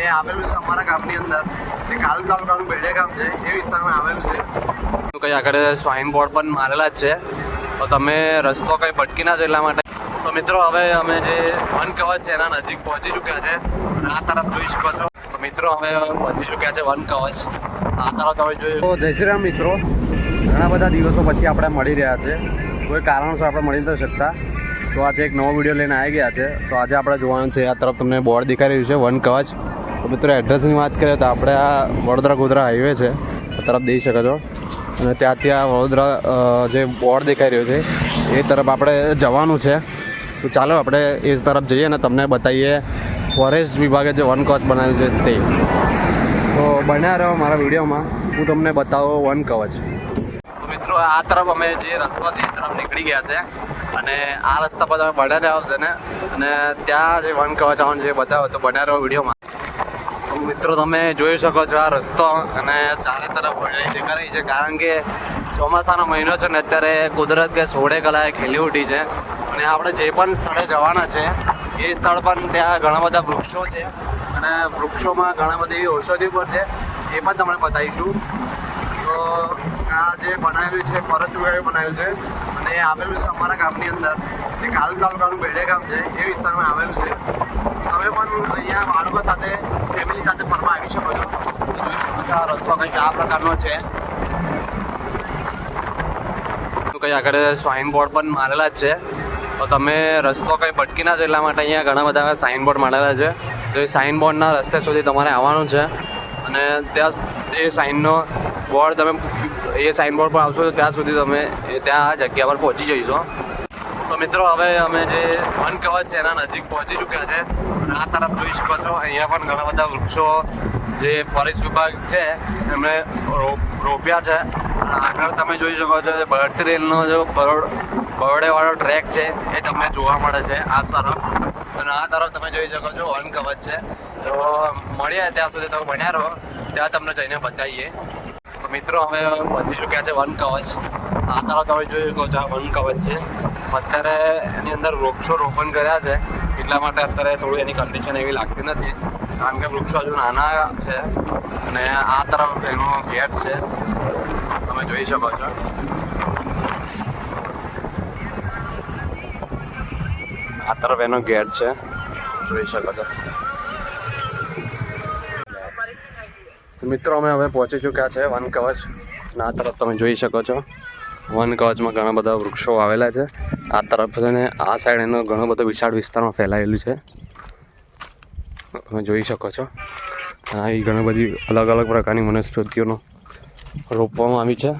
એ આવેલું છે અમારા ગામની અંદર, જે કાલ તાલુકાનું બેડે ગામ છે એ વિસ્તારમાં આવેલું છે. કંઈ આગળ સ્વાઇન બોર્ડ પણ મારેલા જ છે, તો તમે રસ્તો કંઈ ભટકી ના જાય એટલા માટે. તો મિત્રો હવે અમે જે વન કવચ છે એના નજીક પહોંચી ચૂક્યા છે અને આ તરફ જોઈ શકો છો. તો મિત્રો હવે પહોંચી ચૂક્યા છે વન કવચ. આ તરફ તમે જોઈ. તો જય શ્રી રામ મિત્રો, ઘણા બધા દિવસો પછી આપણે મળી રહ્યા છે. કોઈ કારણસર આપણે મળી નથી શકતા, તો આજે એક નવો વિડીયો લઈને આવી ગયા છે. તો આજે આપણે જોવાનું છે, આ તરફ તમને બોર્ડ દેખાઈ રહ્યું છે વન કવચ. તો મિત્રો એડ્રેસની વાત કરીએ તો આપણે આ વડોદરા ગોધરા હાઈવે છે તરફ જઈ શકો છો, અને ત્યાં વડોદરા જે બોર્ડ દેખાઈ રહ્યો છે એ તરફ આપણે જવાનું છે. તો ચાલો આપણે એ તરફ જઈએ અને તમને બતાવીએ ફોરેસ્ટ વિભાગે જે વન કવચ બનાવ્યું છે તે. તો બન્યા રહો મારા વિડીયોમાં, હું તમને બતાવું વન કવચ. તો મિત્રો આ તરફ અમે જે રસ્તો છે એ તરફ નીકળી ગયા છે, અને આ રસ્તા પર તમે બન્યા રહ્યો છે ને, અને ત્યાં જે વન કવચ આવવાનું જે બતાવ્યો તો બન્યા રહો વિડીયોમાં. મિત્રો તમે જોઈ શકો છો આ રસ્તો, અને ચારે તરફ હરિયાળી દેખાઈ રહી છે, કારણ કે ચોમાસાનો મહિનો છે ને અત્યારે કુદરત કે સોળે કલાએ ખીલી ઉઠી છે. અને આપણે જે પણ સ્થળે જવાના છે એ સ્થળ પણ ત્યાં ઘણા બધા વૃક્ષો છે, અને વૃક્ષોમાં ઘણા બધી ઔષધિ પણ છે, એ પણ તમને બતાવીશું. તો આ જે બનાવેલું છે ફોરેસ્ટ વિભાગે બનાવેલું છે, અને એ આવેલું છે અમારા ગામની અંદર, જે કાલ તાલુકાનું બેડે ગામ છે એ વિસ્તારમાં આવેલું છે. તમે પણ અહીંયા બાળકો સાથે ફેમિલી સાથે ફરવા આવી શકો છો. જોઈ શકો છો આ રસ્તો કંઈક આ પ્રકારનો છે. તો કંઈ આગળ સ્વાઇન બોર્ડ પણ મારેલા જ છે, તો તમે રસ્તો કંઈ ભટકી ના જાય એટલા માટે અહીંયા ઘણા બધા સાઇન બોર્ડ મારેલા છે. તો એ સાઇન બોર્ડના રસ્તે સુધી તમારે આવવાનું છે, અને ત્યાં એ સાઇનનો બોર્ડ તમે એ સાઇન બોર્ડ પર આવશો તો ત્યાં સુધી તમે ત્યાં જગ્યા પર પહોંચી જઈશો. તો મિત્રો હવે અમે જે વન કવચ છે એના નજીક પહોંચી ચૂક્યા છે, અને આ તરફ જોઈ શકો છો અહીંયા પણ ઘણા બધા વૃક્ષો જે ફોરેસ્ટ વિભાગ છે એમણે રોપ્યા છે. આગળ તમે જોઈ શકો છો બળતી રેલનો જો બરોડેવાળો ટ્રેક છે એ તમને જોવા મળે છે આ તરફ, અને આ તરફ તમે જોઈ શકો છો વન કવચ છે. તો મળીએ ત્યાં સુધી તમે બન્યા રહો, ત્યાં તમને જઈને બતાવીએ. તો મિત્રો હવે પહોંચી ચૂક્યા છે વન કવચ. આ તરફ તમે જોઈ શકો છો આ વન કવચ છે. અત્યારે એની અંદર વૃક્ષો રોપણ કર્યા છે, એટલા માટે અત્યારે થોડું એની કન્ડિશન એવી લાગતી નથી, કારણ કે વૃક્ષો હજુ નાના છે. અને આ તરફ એનો ગેટ છે, તમે જોઈ શકો છો. આ તરફ એનો ગેટ છે, જોઈ શકો છો. મિત્રો અમે હવે પહોંચી ચૂક્યા છે વન કવચ, અને આ તરફ તમે જોઈ શકો છો વન કવચમાં ઘણા બધા વૃક્ષો આવેલા છે. આ તરફ છે ને આ સાઈડ એનો ઘણો બધો વિશાળ વિસ્તારમાં ફેલાયેલું છે, તમે જોઈ શકો છો. અહીં ઘણી બધી અલગ અલગ પ્રકારની વનસ્પતિઓનો રોપવામાં આવી છે,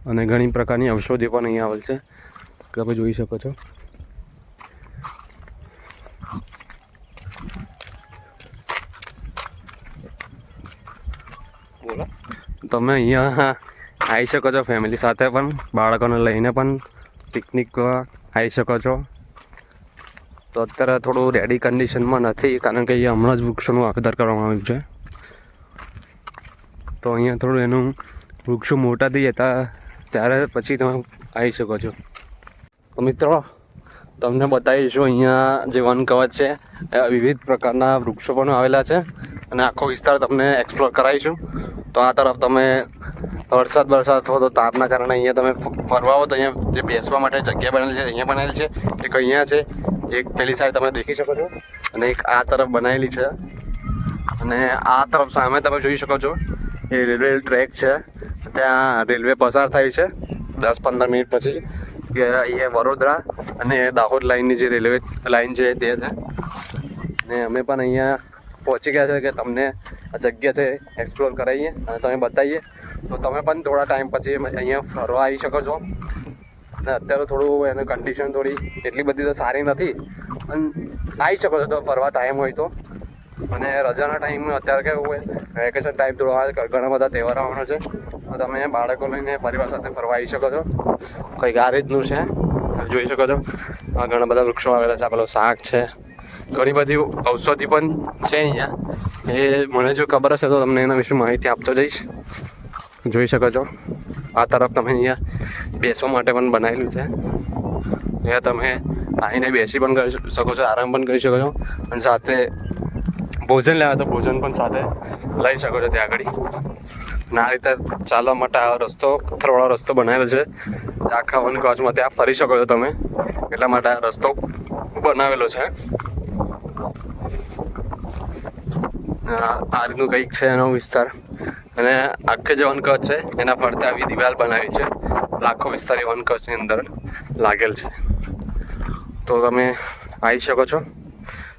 અને ઘણી પ્રકારની ઔષધિ પણ અહીંયા આવેલ છે, તમે જોઈ શકો છો. તમે અહીંયા આવી શકો છો ફેમિલી સાથે પણ, બાળકોને લઈને પણ પિકનિક આવી શકો છો. તો અત્યારે થોડું રેડી કન્ડિશનમાં નથી, કારણ કે અહીંયા હમણાં જ વૃક્ષોનું વાવેતર કરવામાં આવ્યું છે. તો અહીંયા થોડું એનું વૃક્ષો મોટા થઈ જતા ત્યારે પછી તમે આવી શકો છો. તો મિત્રો તમને બતાવીશું અહીંયા જે વન કવચ છે વિવિધ પ્રકારના વૃક્ષો પણ આવેલા છે, અને આખો વિસ્તાર તમને એક્સપ્લોર કરાવીશું. તો આ તરફ તમે વરસાદ થયો તો તાપના કારણે અહીંયા તમે ફરવા આવો તો અહીંયા જે બેસવા માટે જગ્યા બનેલી છે અહીંયા બનાવેલી છે, એક અહીંયા છે, એક પેલી સાઈડ તમે દેખી શકો છો, અને એક આ તરફ બનાવેલી છે. અને આ તરફ સામે તમે જોઈ શકો છો એ રેલવે ટ્રેક છે, ત્યાં રેલવે પસાર થાય છે 10-15 મિનિટ પછી, કે અહીંયા વડોદરા અને દાહોદ લાઇનની જે રેલવે લાઇન છે તે છે. ને અમે પણ અહીંયા પહોંચી ગયા છે કે તમને આ જગ્યા છે એક્સપ્લોર કરાવીએ અને તમે બતાવીએ. તો તમે પણ થોડા ટાઈમ પછી અહીંયા ફરવા આવી શકો છો. અને અત્યારે થોડું એની કન્ડિશન થોડી એટલી બધી તો સારી નથી, પણ આવી શકો છો તો ફરવા ટાઈમ હોય તો. અને રજાના ટાઈમ અત્યારે કેવું હોય વેકેશન ટાઈમ થોડો ઘણા બધા તહેવારો આવવાનો છે, તો તમે બાળકો લઈને પરિવાર સાથે ફરવા આવી શકો છો. કંઈક આ રીતનું છે, જોઈ શકો છો. આ ઘણા બધા વૃક્ષો આવેલા છે, પેલો શાક છે, ઘણી બધી ઔષધિ પણ છે અહીંયા. એ મને જો ખબર હશે તો તમને એના વિશે માહિતી આપતો જઈશ. જોઈ શકો છો આ તરફ તમે અહીંયા બેસવા માટે પણ બનાવેલું છે, અહીંયા તમે આવીને બેસી પણ કરી શકો છો, આરામ પણ કરી શકો છો, અને સાથે ભોજન લેવા તો ભોજન પણ સાથે લઈ શકો છો ત્યાં આગળ. અને આ રીતે ચાલવા માટે આ રસ્તો પથ્થરવાળો રસ્તો બનાવેલો છે. આખા વન કવચમાં ત્યાં ફરી શકો છો તમે, એટલા માટે આ રસ્તો બનાવેલો છે. આ રીતનું કંઈક છે એનો વિસ્તાર. અને આખે જે વન કવચ છે એના ફરતે આવી દિવાલ બનાવી છે. લાખો વિસ્તાર એ વન કવચની અંદર લાગેલ છે. તો તમે આવી શકો છો.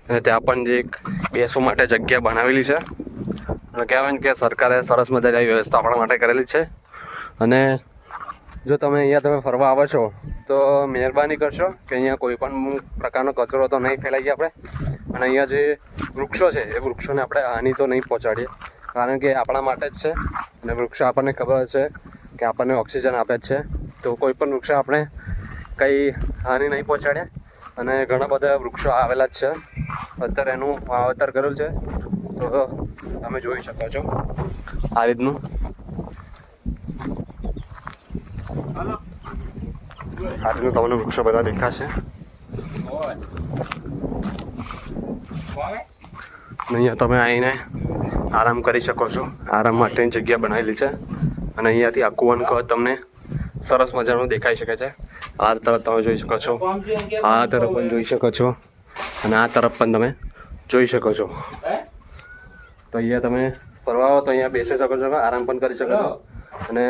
અને ત્યાં પણ જે એક બેસવા માટે જગ્યા બનાવેલી છે. અને કહેવાય ને કે સરકારે સરસ મજાની વ્યવસ્થા આપણા માટે કરેલી છે. અને જો તમે અહીંયા ફરવા આવો છો તો મહેરબાની કરશો કે અહીંયા કોઈ પણ પ્રકારનો કચરો તો નહીં ફેલાઈએ આપણે. અને અહીંયા જે વૃક્ષો છે એ વૃક્ષોને આપણે હાનિ તો નહીં પહોંચાડીએ, કારણ કે આપણા માટે જ છે. અને વૃક્ષો આપણને ખબર છે કે આપણને ઓક્સિજન આપે જ છે. તો કોઈ પણ વૃક્ષો આપણે કંઈ હાનિ નહીં પહોંચાડે. અને ઘણા બધા વૃક્ષો આવેલા જ છે. અત્યારે એનું વાવેતર કરેલું છે, તો તમે જોઈ શકો છો આ રીતનું. આ રીતનું તમને વૃક્ષો બધા દેખાશે. અહીંયા તમે આવીને આરામ કરી શકો છો. આરામ માટેની જગ્યા બનાવેલી છે. અને અહીંયાથી આખું વન કવચ તમને સરસ મજાનું દેખાઈ શકે છે. આ તરફ તમે જોઈ શકો છો, આ તરફ પણ જોઈ શકો છો, અને આ તરફ પણ તમે જોઈ શકો છો. તો અહીંયા તમે ફરવા આવો તો અહીંયા બેસી શકો છો, આરામ પણ કરી શકો છો. અને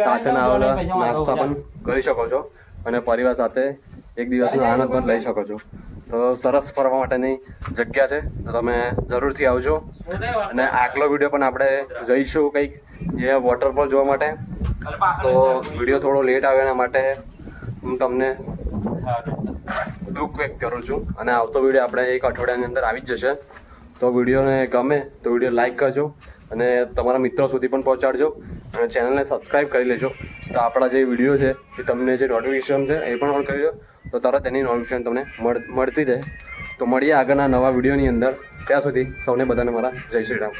સાથે નાસ્તા પણ કરી શકો છો. અને પરિવાર સાથે એક દિવસનો આનંદ પણ લઈ શકો છો. તો સરસ ફરવા માટેની જગ્યા છે, તો તમે જરૂરથી આવજો. અને આગલો વિડીયો પણ આપણે જઈશું કંઈક એ વોટરફોલ જોવા માટે. તો વિડીયો થોડો લેટ આવે એના માટે હું તમને દુઃખ વ્યક્ત કરું છું. અને આવતો વિડીયો આપણે એક અઠવાડિયાની અંદર આવી જ જશે. તો વિડીયોને ગમે તો વિડીયો લાઈક કરજો અને તમારા મિત્રો સુધી પણ પહોંચાડજો. અને ચેનલને સબસ્ક્રાઈબ કરી લેજો. તો આપણા જે વિડીયો છે એ તમને જે નોટિફિકેશન છે એ પણ ઓન કરી દો, તો તરત એની નોટિફિકેશન તમને મળતી રહે. તો મળીએ આગળના નવા વિડીયોની અંદર. ત્યાં સુધી સૌને બધાને મારા જય શ્રી રામ.